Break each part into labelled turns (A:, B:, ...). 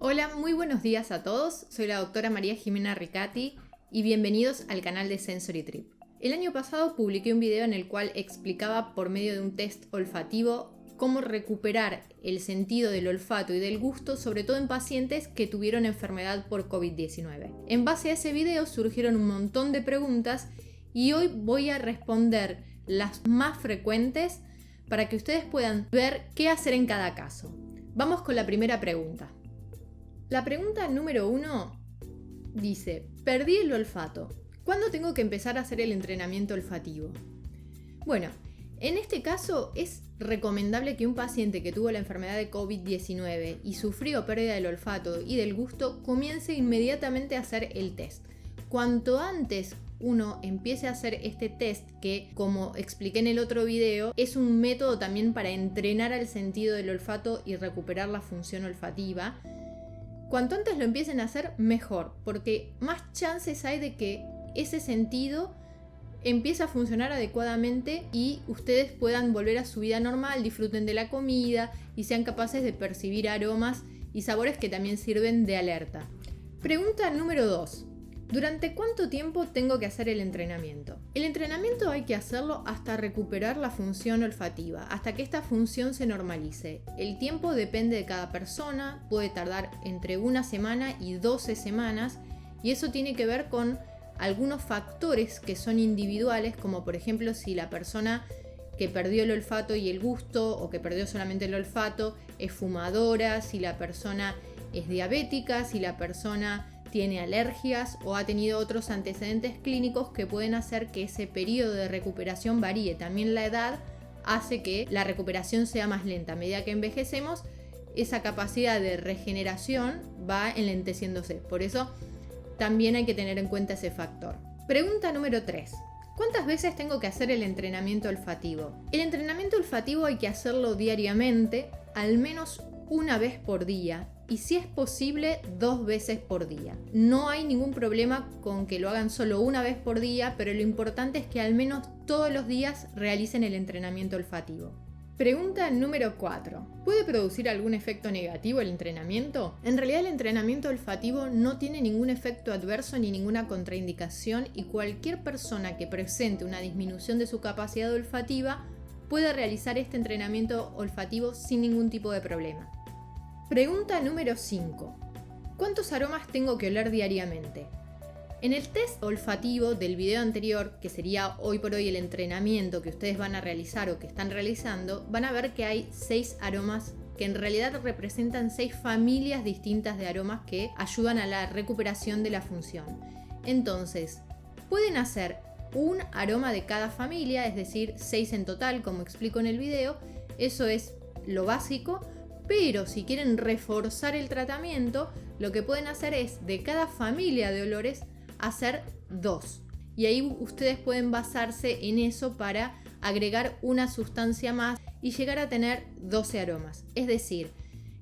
A: Hola, muy buenos días a todos. Soy la doctora María Jimena Ricati y bienvenidos al canal de Sensory Trip. El año pasado publiqué un video en el cual explicaba por medio de un test olfativo cómo recuperar el sentido del olfato y del gusto, sobre todo en pacientes que tuvieron enfermedad por COVID-19. En base a ese video surgieron un montón de preguntas y hoy voy a responder las más frecuentes para que ustedes puedan ver qué hacer en cada caso. Vamos con la primera pregunta. La pregunta número 1 dice: perdí el olfato. ¿Cuándo tengo que empezar a hacer el entrenamiento olfativo? Bueno, en este caso es recomendable que un paciente que tuvo la enfermedad de COVID-19 y sufrió pérdida del olfato y del gusto comience inmediatamente a hacer el test. Cuanto antes uno empiece a hacer este test, que como expliqué en el otro video, es un método también para entrenar al sentido del olfato y recuperar la función olfativa, cuanto antes lo empiecen a hacer, mejor, porque más chances hay de que ese sentido empiece a funcionar adecuadamente y ustedes puedan volver a su vida normal, disfruten de la comida y sean capaces de percibir aromas y sabores que también sirven de alerta. Pregunta número 2. ¿Durante cuánto tiempo tengo que hacer el entrenamiento? El entrenamiento hay que hacerlo hasta recuperar la función olfativa, hasta que esta función se normalice. El tiempo depende de cada persona, puede tardar entre 1 semana y 12 semanas, y eso tiene que ver con algunos factores que son individuales, como por ejemplo si la persona que perdió el olfato y el gusto, o que perdió solamente el olfato, es fumadora, si la persona es diabética, si la persona tiene alergias o ha tenido otros antecedentes clínicos que pueden hacer que ese periodo de recuperación varíe. También la edad hace que la recuperación sea más lenta. A medida que envejecemos, esa capacidad de regeneración va enlenteciéndose. Por eso también hay que tener en cuenta ese factor. Pregunta número 3. ¿Cuántas veces tengo que hacer el entrenamiento olfativo? El entrenamiento olfativo hay que hacerlo diariamente, al menos una vez por día, y si es posible 2 veces por día. No hay ningún problema con que lo hagan solo una vez por día, pero lo importante es que al menos todos los días realicen el entrenamiento olfativo. Pregunta número 4. ¿Puede producir algún efecto negativo el entrenamiento? En realidad el entrenamiento olfativo no tiene ningún efecto adverso ni ninguna contraindicación, y cualquier persona que presente una disminución de su capacidad olfativa puede realizar este entrenamiento olfativo sin ningún tipo de problema. Pregunta número 5. ¿Cuántos aromas tengo que oler diariamente? En el test olfativo del video anterior, que sería hoy por hoy el entrenamiento que ustedes van a realizar o que están realizando, van a ver que hay 6 aromas que en realidad representan 6 familias distintas de aromas que ayudan a la recuperación de la función. Entonces, pueden hacer un aroma de cada familia, es decir, 6 en total, como explico en el video. Eso es lo básico. Pero si quieren reforzar el tratamiento, lo que pueden hacer es de cada familia de olores hacer 2. Y ahí ustedes pueden basarse en eso para agregar una sustancia más y llegar a tener 12 aromas. Es decir,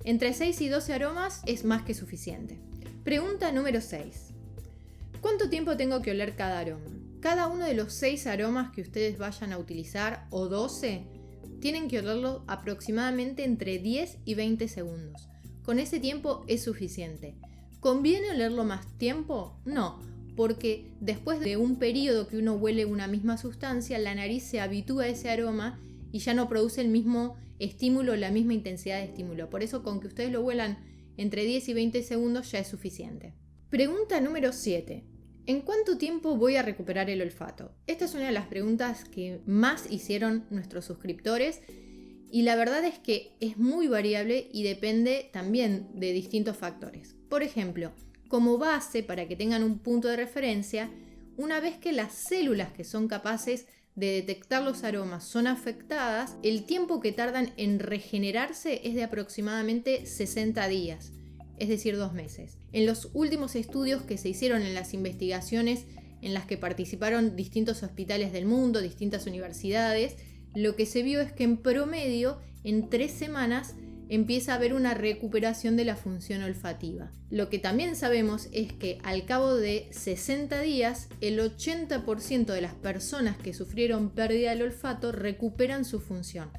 A: entre 6 y 12 aromas es más que suficiente. Pregunta número 6. ¿Cuánto tiempo tengo que oler cada aroma? Cada uno de los 6 aromas que ustedes vayan a utilizar, o 12, tienen que olerlo aproximadamente entre 10 y 20 segundos. Con ese tiempo es suficiente. ¿Conviene olerlo más tiempo? No, porque después de un periodo que uno huele una misma sustancia, la nariz se habitúa a ese aroma y ya no produce el mismo estímulo, la misma intensidad de estímulo. Por eso con que ustedes lo huelan entre 10 y 20 segundos ya es suficiente. Pregunta número 7. ¿En cuánto tiempo voy a recuperar el olfato? Esta es una de las preguntas que más hicieron nuestros suscriptores y la verdad es que es muy variable y depende también de distintos factores. Por ejemplo, como base, para que tengan un punto de referencia, una vez que las células que son capaces de detectar los aromas son afectadas, el tiempo que tardan en regenerarse es de aproximadamente 60 días. Es decir, 2 meses. En los últimos estudios que se hicieron en las investigaciones en las que participaron distintos hospitales del mundo, distintas universidades, lo que se vio es que en promedio, en 3 semanas, empieza a haber una recuperación de la función olfativa. Lo que también sabemos es que al cabo de 60 días, el 80% de las personas que sufrieron pérdida del olfato recuperan su función,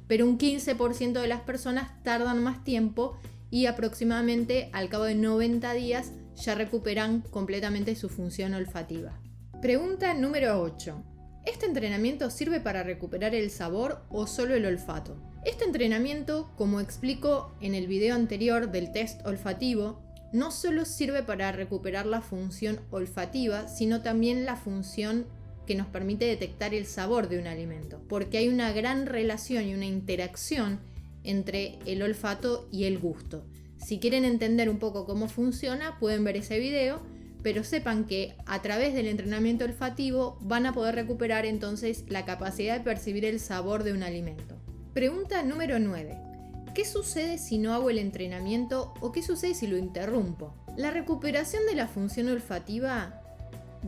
A: pero un 15% de las personas tardan más tiempo y aproximadamente al cabo de 90 días ya recuperan completamente su función olfativa. Pregunta número 8. ¿Este entrenamiento sirve para recuperar el sabor o solo el olfato? Este entrenamiento, como explico en el video anterior del test olfativo, no solo sirve para recuperar la función olfativa, sino también la función que nos permite detectar el sabor de un alimento, porque hay una gran relación y una interacción entre el olfato y el gusto. Si quieren entender un poco cómo funciona, pueden ver ese video, pero sepan que a través del entrenamiento olfativo van a poder recuperar entonces la capacidad de percibir el sabor de un alimento. Pregunta número 9. ¿Qué sucede si no hago el entrenamiento o qué sucede si lo interrumpo? La recuperación de la función olfativa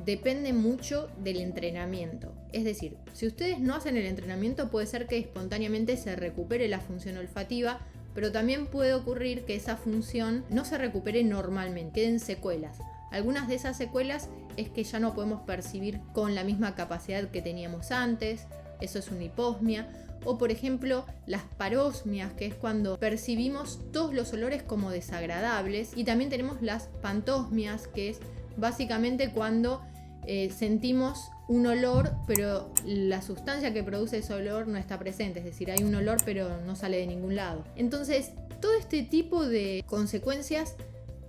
A: depende mucho del entrenamiento. Es decir, si ustedes no hacen el entrenamiento, puede ser que espontáneamente se recupere la función olfativa, pero también puede ocurrir que esa función no se recupere normalmente, queden secuelas. Algunas de esas secuelas es que ya no podemos percibir con la misma capacidad que teníamos antes, eso es una hiposmia, o por ejemplo las parosmias, que es cuando percibimos todos los olores como desagradables, y también tenemos las pantosmias, que es básicamente cuando sentimos un olor, pero la sustancia que produce ese olor no está presente, es decir, hay un olor pero no sale de ningún lado. Entonces, todo este tipo de consecuencias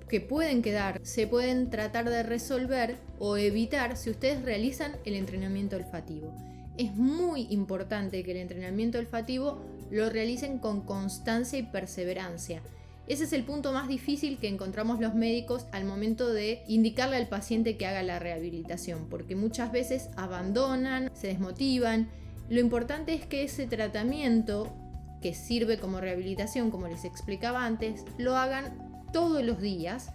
A: que pueden quedar, se pueden tratar de resolver o evitar si ustedes realizan el entrenamiento olfativo. Es muy importante que el entrenamiento olfativo lo realicen con constancia y perseverancia. Ese es el punto más difícil que encontramos los médicos al momento de indicarle al paciente que haga la rehabilitación, porque muchas veces abandonan, se desmotivan. Lo importante es que ese tratamiento, que sirve como rehabilitación, como les explicaba antes, lo hagan todos los días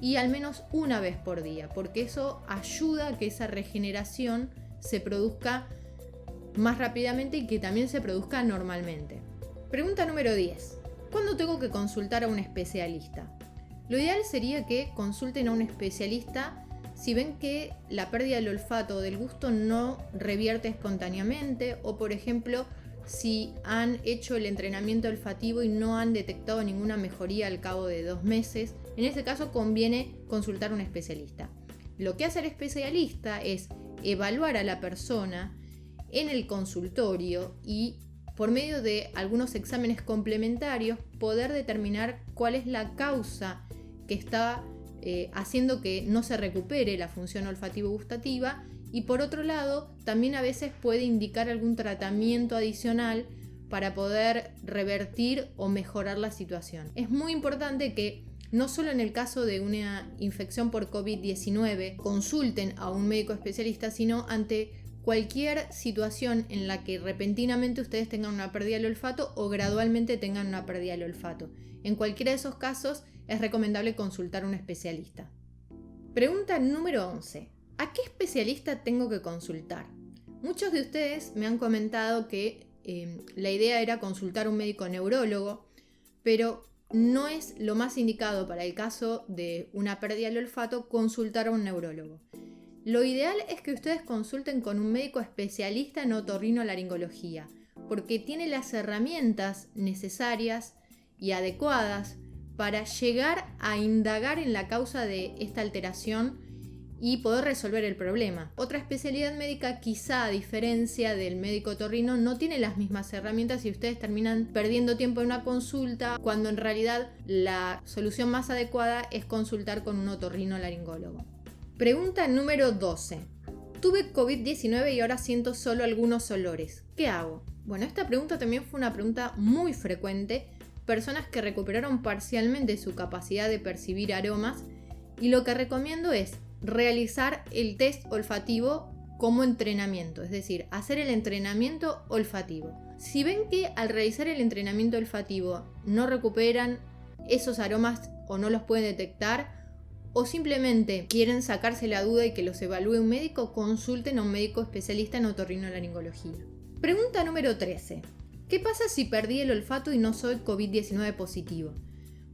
A: y al menos una vez por día, porque eso ayuda a que esa regeneración se produzca más rápidamente y que también se produzca normalmente. Pregunta número 10. ¿Cuándo tengo que consultar a un especialista? Lo ideal sería que consulten a un especialista si ven que la pérdida del olfato o del gusto no revierte espontáneamente, o por ejemplo si han hecho el entrenamiento olfativo y no han detectado ninguna mejoría al cabo de 2 meses. En ese caso conviene consultar a un especialista. Lo que hace el especialista es evaluar a la persona en el consultorio y por medio de algunos exámenes complementarios poder determinar cuál es la causa que está haciendo que no se recupere la función olfativo-gustativa, y por otro lado también a veces puede indicar algún tratamiento adicional para poder revertir o mejorar la situación. Es muy importante que no solo en el caso de una infección por COVID-19 consulten a un médico especialista, sino ante cualquier situación en la que repentinamente ustedes tengan una pérdida del olfato o gradualmente tengan una pérdida del olfato. En cualquiera de esos casos es recomendable consultar a un especialista. Pregunta número 11. ¿A qué especialista tengo que consultar? Muchos de ustedes me han comentado que la idea era consultar a un médico neurólogo, pero no es lo más indicado para el caso de una pérdida del olfato consultar a un neurólogo. Lo ideal es que ustedes consulten con un médico especialista en otorrinolaringología, porque tiene las herramientas necesarias y adecuadas para llegar a indagar en la causa de esta alteración y poder resolver el problema. Otra especialidad médica, quizá a diferencia del médico otorrino, no tiene las mismas herramientas y ustedes terminan perdiendo tiempo en una consulta, cuando en realidad la solución más adecuada es consultar con un otorrinolaringólogo. Pregunta número 12. Tuve COVID-19 y ahora siento solo algunos olores. ¿Qué hago? Bueno, esta pregunta también fue una pregunta muy frecuente. Personas que recuperaron parcialmente su capacidad de percibir aromas, y lo que recomiendo es realizar el test olfativo como entrenamiento, es decir, hacer el entrenamiento olfativo. Si ven que al realizar el entrenamiento olfativo no recuperan esos aromas o no los pueden detectar, o simplemente quieren sacarse la duda y que los evalúe un médico, consulten a un médico especialista en otorrinolaringología. Pregunta número 13. ¿Qué pasa si perdí el olfato y no soy COVID-19 positivo?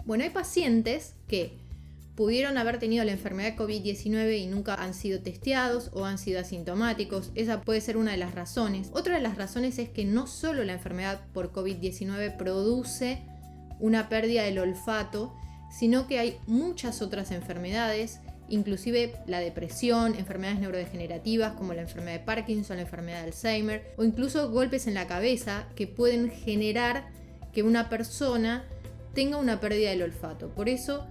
A: Bueno, hay pacientes que pudieron haber tenido la enfermedad COVID-19 y nunca han sido testeados o han sido asintomáticos. Esa puede ser una de las razones. Otra de las razones es que no solo la enfermedad por COVID-19 produce una pérdida del olfato, sino que hay muchas otras enfermedades, inclusive la depresión, enfermedades neurodegenerativas como la enfermedad de Parkinson, la enfermedad de Alzheimer, o incluso golpes en la cabeza que pueden generar que una persona tenga una pérdida del olfato. Por eso,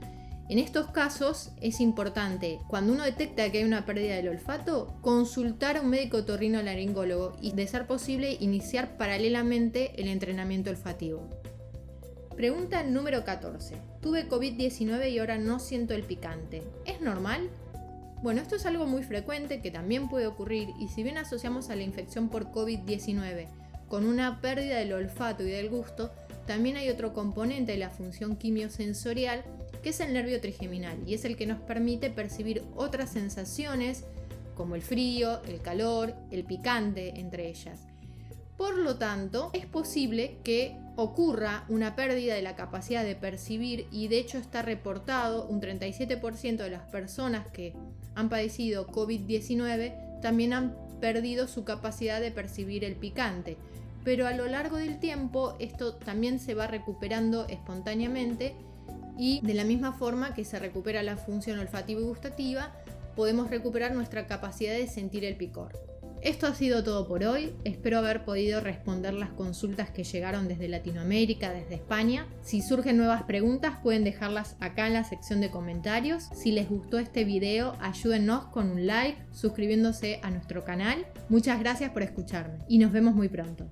A: en estos casos es importante, cuando uno detecta que hay una pérdida del olfato, consultar a un médico otorrinolaringólogo y, de ser posible, iniciar paralelamente el entrenamiento olfativo. Pregunta número 14. Tuve COVID-19 y ahora no siento el picante. ¿Es normal? Bueno, esto es algo muy frecuente que también puede ocurrir, y si bien asociamos a la infección por COVID-19 con una pérdida del olfato y del gusto, también hay otro componente de la función quimiosensorial que es el nervio trigeminal, y es el que nos permite percibir otras sensaciones como el frío, el calor, el picante, entre ellas. Por lo tanto, es posible que ocurra una pérdida de la capacidad de percibir, y de hecho está reportado un 37% de las personas que han padecido COVID-19 también han perdido su capacidad de percibir el picante. Pero a lo largo del tiempo esto también se va recuperando espontáneamente, y de la misma forma que se recupera la función olfativa y gustativa, podemos recuperar nuestra capacidad de sentir el picor. Esto ha sido todo por hoy. Espero haber podido responder las consultas que llegaron desde Latinoamérica, desde España. Si surgen nuevas preguntas, pueden dejarlas acá en la sección de comentarios. Si les gustó este video, ayúdennos con un like, suscribiéndose a nuestro canal. Muchas gracias por escucharme y nos vemos muy pronto.